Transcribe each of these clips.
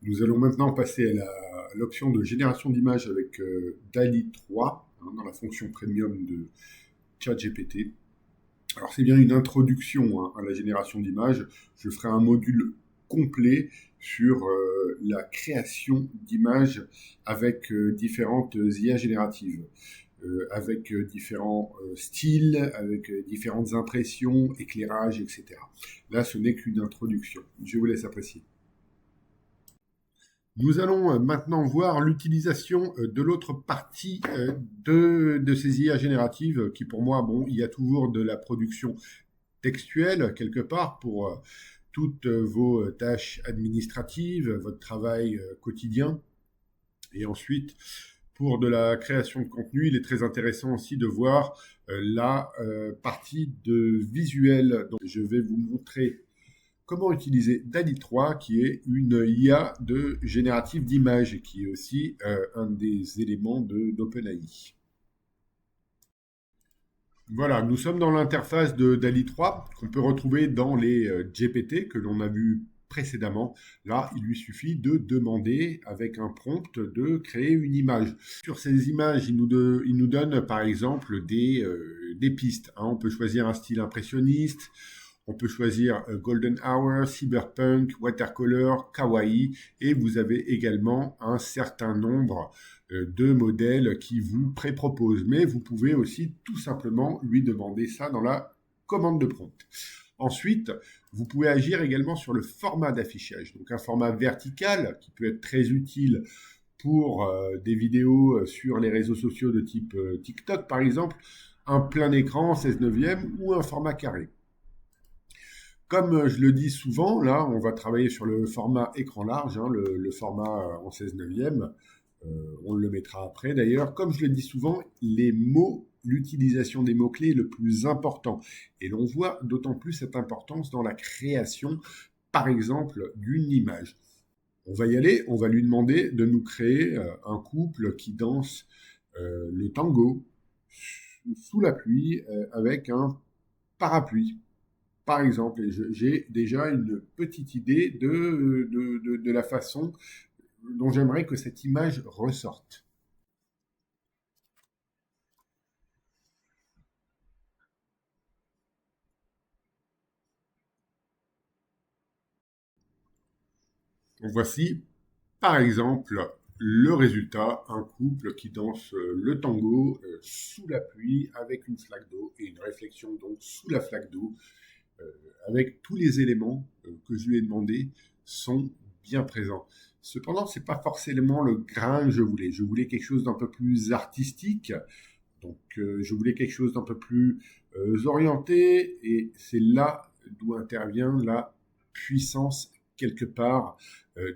Nous allons maintenant passer à l'option de génération d'images avec DALL-E 3 dans la fonction premium de ChatGPT. Alors c'est bien une introduction à la génération d'images. Je ferai un module complet sur la création d'images avec différentes IA génératives, avec différents styles, avec différentes impressions, éclairages, etc. Là, ce n'est qu'une introduction. Je vous laisse apprécier. Nous allons maintenant voir l'utilisation de l'autre partie de ces IA génératives qui, pour moi, bon, il y a toujours de la production textuelle quelque part pour toutes vos tâches administratives, votre travail quotidien. Et ensuite, pour de la création de contenu, il est très intéressant aussi de voir la partie de visuel. Donc, je vais vous montrer comment utiliser DALL-E 3, qui est une IA de générative d'images et qui est aussi un des éléments d'OpenAI. Voilà, nous sommes dans l'interface de DALL-E 3 qu'on peut retrouver dans les GPT que l'on a vu précédemment. Là, il lui suffit de demander avec un prompt de créer une image. Sur ces images, il nous donne par exemple des pistes. On peut choisir un style impressionniste, on peut choisir Golden Hour, Cyberpunk, Watercolor, Kawaii, et vous avez également un certain nombre de modèles qui vous pré-proposent. Mais vous pouvez aussi tout simplement lui demander ça dans la commande de prompt. Ensuite, vous pouvez agir également sur le format d'affichage. Donc un format vertical qui peut être très utile pour des vidéos sur les réseaux sociaux de type TikTok par exemple, un plein écran 16 neuvième ou un format carré. Comme je le dis souvent, là, on va travailler sur le format écran large, le format en 16 neuvième. On le mettra après d'ailleurs. Comme je le dis souvent, les mots, l'utilisation des mots-clés est le plus important. Et l'on voit d'autant plus cette importance dans la création, par exemple, d'une image. On va y aller, on va lui demander de nous créer un couple qui danse le tango sous la pluie avec un parapluie. Par exemple, j'ai déjà une petite idée de la façon dont j'aimerais que cette image ressorte. Donc voici, par exemple, le résultat, un couple qui danse le tango sous la pluie avec une flaque d'eau et une réflexion donc sous la flaque d'eau, euh, avec tous les éléments que je lui ai demandé sont bien présents. Cependant, c'est pas forcément le grain que je voulais. Je voulais quelque chose d'un peu plus artistique. Donc, je voulais quelque chose d'un peu plus orienté, et c'est là d'où intervient la puissance, quelque part,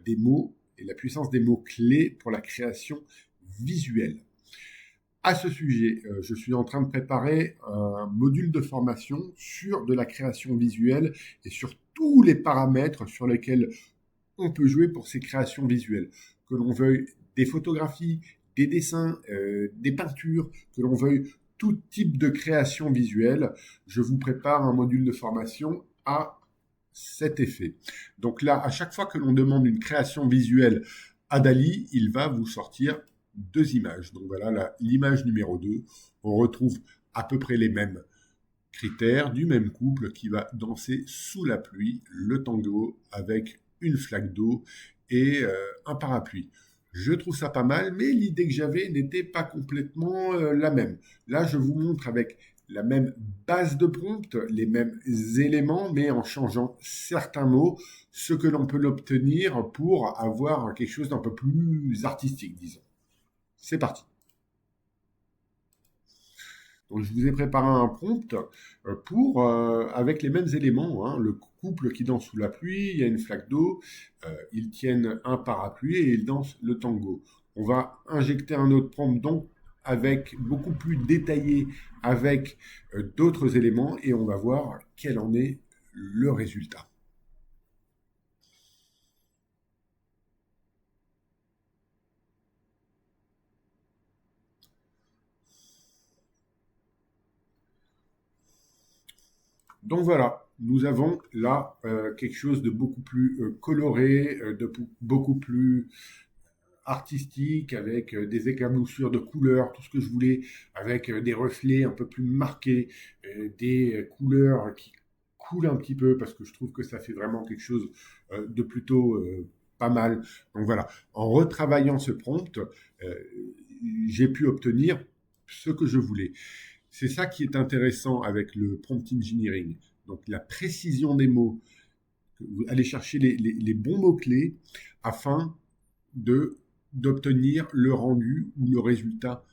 des mots, et la puissance des mots-clés pour la création visuelle. À ce sujet, je suis en train de préparer un module de formation sur de la création visuelle et sur tous les paramètres sur lesquels on peut jouer pour ces créations visuelles. Que l'on veuille des photographies, des dessins, des peintures, que l'on veuille tout type de création visuelle, je vous prépare un module de formation à cet effet. Donc là, à chaque fois que l'on demande une création visuelle à Dali, il va vous sortir deux images. Donc voilà l'image numéro 2. On retrouve à peu près les mêmes critères du même couple qui va danser sous la pluie, le tango avec une flaque d'eau et un parapluie. Je trouve ça pas mal, mais l'idée que j'avais n'était pas complètement la même. Là, je vous montre avec la même base de prompt, les mêmes éléments, mais en changeant certains mots, ce que l'on peut l'obtenir pour avoir quelque chose d'un peu plus artistique, disons. C'est parti. Donc, je vous ai préparé un prompt avec les mêmes éléments. Le couple qui danse sous la pluie, il y a une flaque d'eau, ils tiennent un parapluie et ils dansent le tango. On va injecter un autre prompt donc avec beaucoup plus détaillé, avec d'autres éléments, et on va voir quel en est le résultat. Donc voilà, nous avons là quelque chose de beaucoup plus coloré, beaucoup plus artistique, avec des éclaboussures de couleurs, tout ce que je voulais, avec des reflets un peu plus marqués, des couleurs qui coulent un petit peu, parce que je trouve que ça fait vraiment quelque chose de plutôt pas mal. Donc voilà, en retravaillant ce prompt, j'ai pu obtenir ce que je voulais. C'est ça qui est intéressant avec le prompt engineering. Donc la précision des mots, vous allez chercher les bons mots-clés afin de d'obtenir le rendu ou le résultat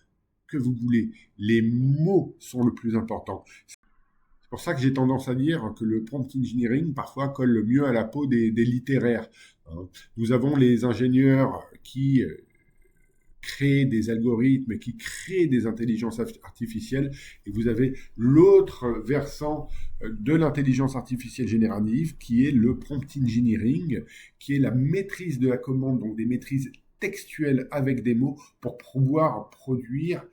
que vous voulez. Les mots sont le plus important. C'est pour ça que j'ai tendance à dire que le prompt engineering parfois colle le mieux à la peau des littéraires. Nous avons les ingénieurs qui créent des algorithmes, qui créent des intelligences artificielles, et vous avez l'autre versant de l'intelligence artificielle générative, qui est le prompt engineering, qui est la maîtrise de la commande, donc des maîtrises textuelles avec des mots pour pouvoir produire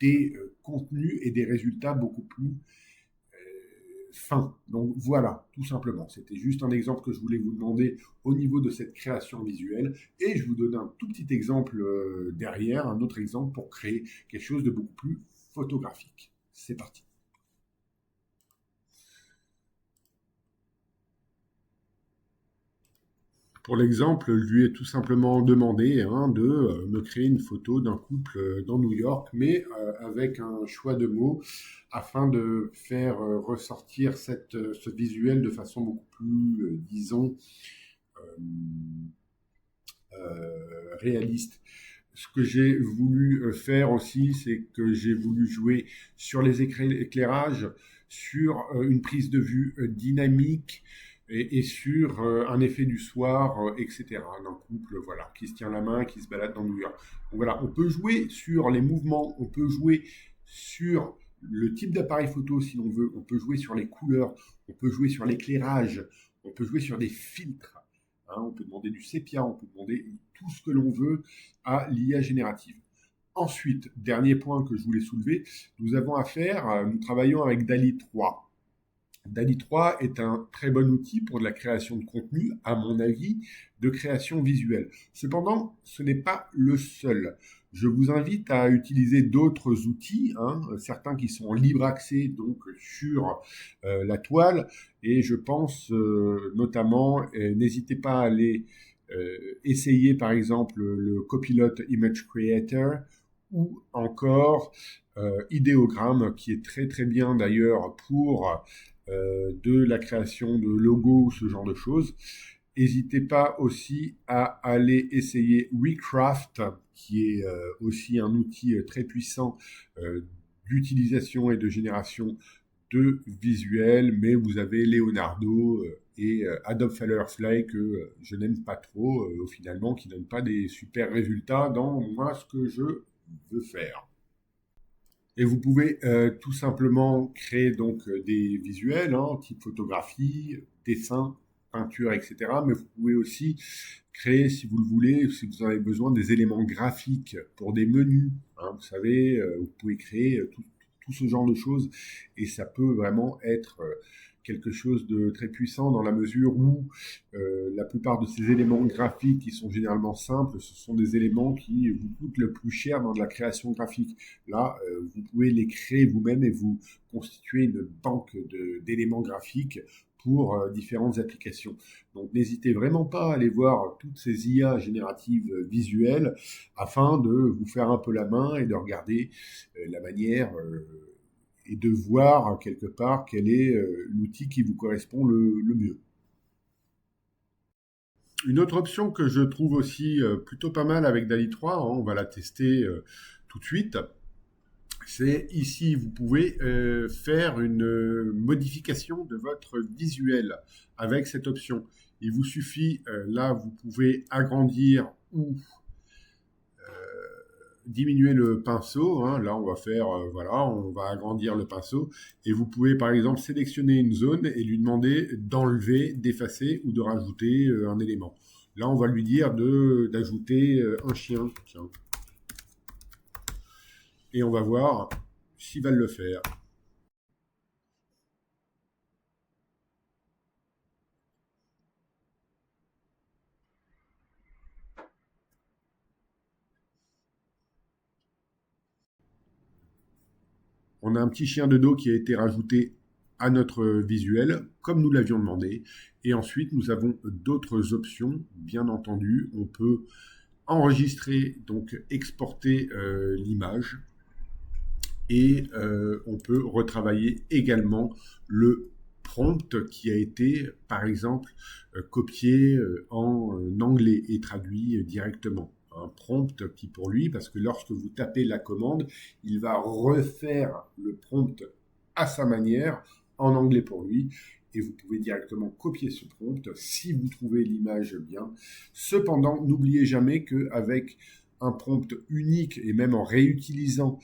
des contenus et des résultats beaucoup plus fin. Donc voilà, tout simplement. C'était juste un exemple que je voulais vous demander au niveau de cette création visuelle. Et je vous donne un tout petit exemple derrière, un autre exemple pour créer quelque chose de beaucoup plus photographique. C'est parti. Pour l'exemple, je lui ai tout simplement demandé de me créer une photo d'un couple dans New York, mais avec un choix de mots afin de faire ressortir ce visuel de façon beaucoup plus, disons, réaliste. Ce que j'ai voulu faire aussi, c'est que j'ai voulu jouer sur les éclairages, sur une prise de vue dynamique et sur un effet du soir, etc. Un couple, voilà, qui se tient la main, qui se balade dans New York. Donc voilà, on peut jouer sur les mouvements, on peut jouer sur le type d'appareil photo si l'on veut, on peut jouer sur les couleurs, on peut jouer sur l'éclairage, on peut jouer sur des filtres. On peut demander du sépia, on peut demander tout ce que l'on veut à l'IA générative. Ensuite, dernier point que je voulais soulever, nous avons affaire, nous travaillons avec DALL-E 3. DALL-E 3 est un très bon outil pour de la création de contenu, à mon avis, de création visuelle. Cependant, ce n'est pas le seul. Je vous invite à utiliser d'autres outils, certains qui sont en libre accès, donc sur la toile, et je pense notamment, n'hésitez pas à aller essayer par exemple le Copilot Image Creator ou encore Ideogram, qui est très très bien d'ailleurs pour de la création de logos, ce genre de choses. N'hésitez pas aussi à aller essayer WeCraft, qui est aussi un outil très puissant d'utilisation et de génération de visuels, mais vous avez Leonardo et Adobe Firefly que je n'aime pas trop, finalement, qui ne donnent pas des super résultats dans moi ce que je veux faire. Et vous pouvez tout simplement créer donc des visuels, type photographie, dessin, peinture, etc. Mais vous pouvez aussi créer, si vous le voulez, si vous en avez besoin, des éléments graphiques pour des menus. Vous savez, vous pouvez créer tout ce genre de choses et ça peut vraiment être quelque chose de très puissant dans la mesure où la plupart de ces éléments graphiques qui sont généralement simples, ce sont des éléments qui vous coûtent le plus cher dans de la création graphique. Là, vous pouvez les créer vous-même et vous constituer une banque d'éléments graphiques pour différentes applications. Donc n'hésitez vraiment pas à aller voir toutes ces IA génératives visuelles afin de vous faire un peu la main et de regarder la manière et de voir quelque part quel est l'outil qui vous correspond le mieux. Une autre option que je trouve aussi plutôt pas mal avec DALL-E 3, on va la tester tout de suite, c'est ici, vous pouvez faire une modification de votre visuel avec cette option. Il vous suffit, là, vous pouvez agrandir ou diminuer le pinceau. Là, on va faire, voilà, on va agrandir le pinceau. Et vous pouvez, par exemple, sélectionner une zone et lui demander d'enlever, d'effacer ou de rajouter un élément. Là, on va lui dire d'ajouter un chien. Tiens. Et on va voir s'il va le faire. On a un petit chien de dos qui a été rajouté à notre visuel, comme nous l'avions demandé. Et ensuite, nous avons d'autres options, bien entendu. On peut enregistrer, donc exporter l'image. Et on peut retravailler également le prompt qui a été, par exemple, copié en anglais et traduit directement. Un prompt qui pour lui, parce que lorsque vous tapez la commande, il va refaire le prompt à sa manière, en anglais pour lui, et vous pouvez directement copier ce prompt si vous trouvez l'image bien. Cependant, n'oubliez jamais qu'avec un prompt unique, et même en réutilisant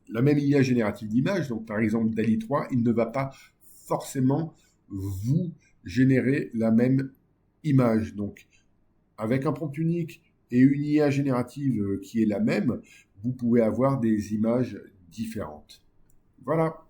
la même IA générative d'image, donc par exemple DALL-E 3, il ne va pas forcément vous générer la même image. Donc avec un prompt unique et une IA générative qui est la même, vous pouvez avoir des images différentes. Voilà.